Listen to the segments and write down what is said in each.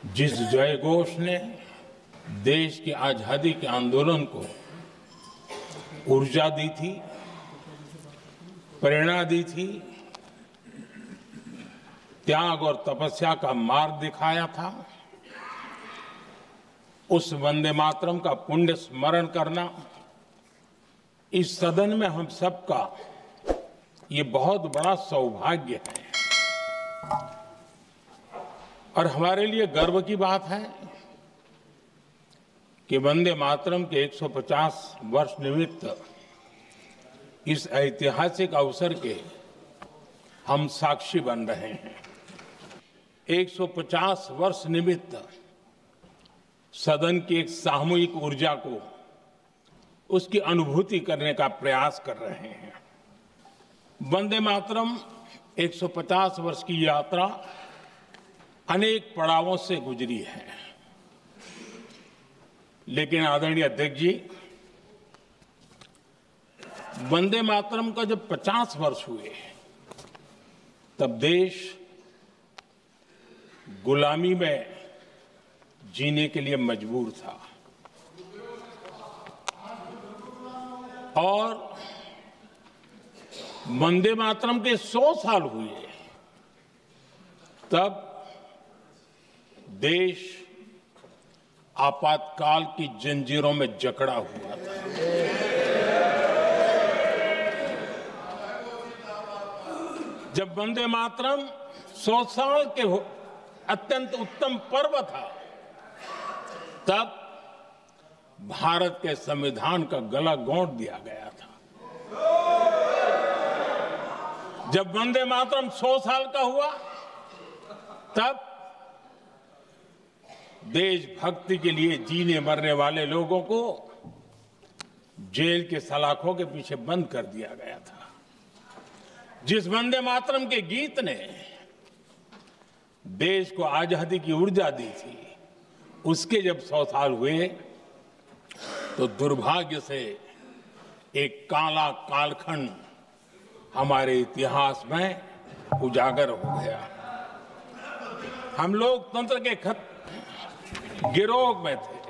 जिस जय घोष ने देश की आजादी के आंदोलन को ऊर्जा दी थी, प्रेरणा दी थी, त्याग और तपस्या का मार्ग दिखाया था, उस वंदे मातरम का पुण्य स्मरण करना इस सदन में हम सबका ये बहुत बड़ा सौभाग्य है और हमारे लिए गर्व की बात है कि वंदे मातरम के 150 वर्ष निमित्त इस ऐतिहासिक अवसर के हम साक्षी बन रहे हैं। 150 वर्ष निमित्त सदन की एक सामूहिक ऊर्जा को उसकी अनुभूति करने का प्रयास कर रहे हैं। वंदे मातरम 150 वर्ष की यात्रा अनेक पड़ावों से गुजरी है, लेकिन आदरणीय अध्यक्ष जी, वंदे मातरम का जब 50 वर्ष हुए तब देश गुलामी में जीने के लिए मजबूर था और वंदे मातरम के 100 साल हुए तब देश आपातकाल की जंजीरों में जकड़ा हुआ था। जब वंदे मातरम 100 साल के अत्यंत उत्तम पर्व था, तब भारत के संविधान का गला घोंट दिया गया था। जब वंदे मातरम 100 साल का हुआ, तब देशभक्ति के लिए जीने मरने वाले लोगों को जेल के सलाखों के पीछे बंद कर दिया गया था। जिस वंदे मातरम के गीत ने देश को आजादी की ऊर्जा दी थी, उसके जब 100 साल हुए तो दुर्भाग्य से एक काला कालखंड हमारे इतिहास में उजागर हो गया। हम लोकतंत्र के गिरोह में थे।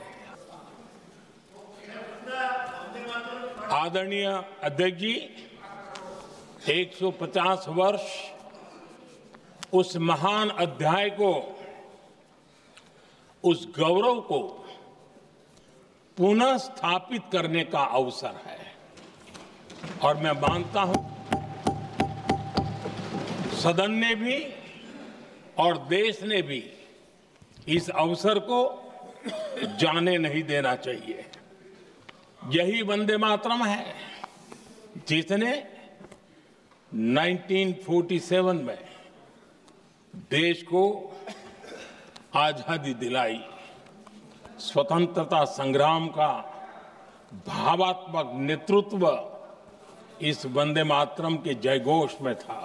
आदरणीय अध्यक्ष जी, 150 वर्ष उस महान अध्याय को, उस गौरव को पुनः स्थापित करने का अवसर है और मैं मानता हूं सदन ने भी और देश ने भी इस अवसर को जाने नहीं देना चाहिए। यही वंदे मातरम है जिसने 1947 में देश को आजादी दिलाई। स्वतंत्रता संग्राम का भावात्मक नेतृत्व इस वंदे मातरम के जयघोष में था।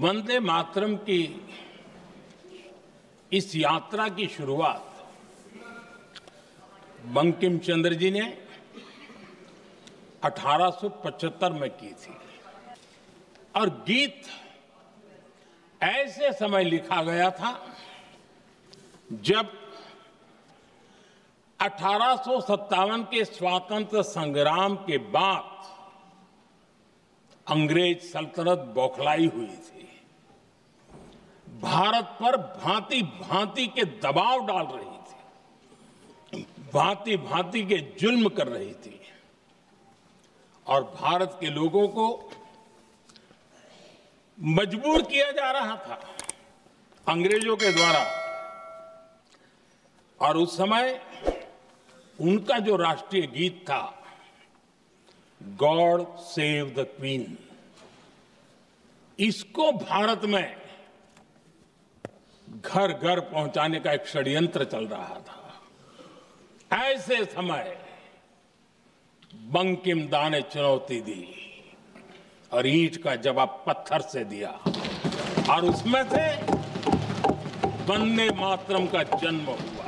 वंदे मातरम की इस यात्रा की शुरुआत बंकिम चंद्र जी ने 1875 में की थी और गीत ऐसे समय लिखा गया था जब 1857 के स्वातंत्र संग्राम के बाद अंग्रेज सल्तनत बौखलाई हुई थी, भारत पर भांति भांति के दबाव डाल रही थी, भांति भांति के जुल्म कर रही थी और भारत के लोगों को मजबूर किया जा रहा था अंग्रेजों के द्वारा। और उस समय उनका जो राष्ट्रीय गीत था, गॉड सेव द क्वीन, इसको भारत में घर घर पहुंचाने का एक षड्यंत्र चल रहा था। ऐसे समय बंकिम दा ने चुनौती दी और ईंट का जवाब पत्थर से दिया और उसमें से वंदे मातरम का जन्म हुआ।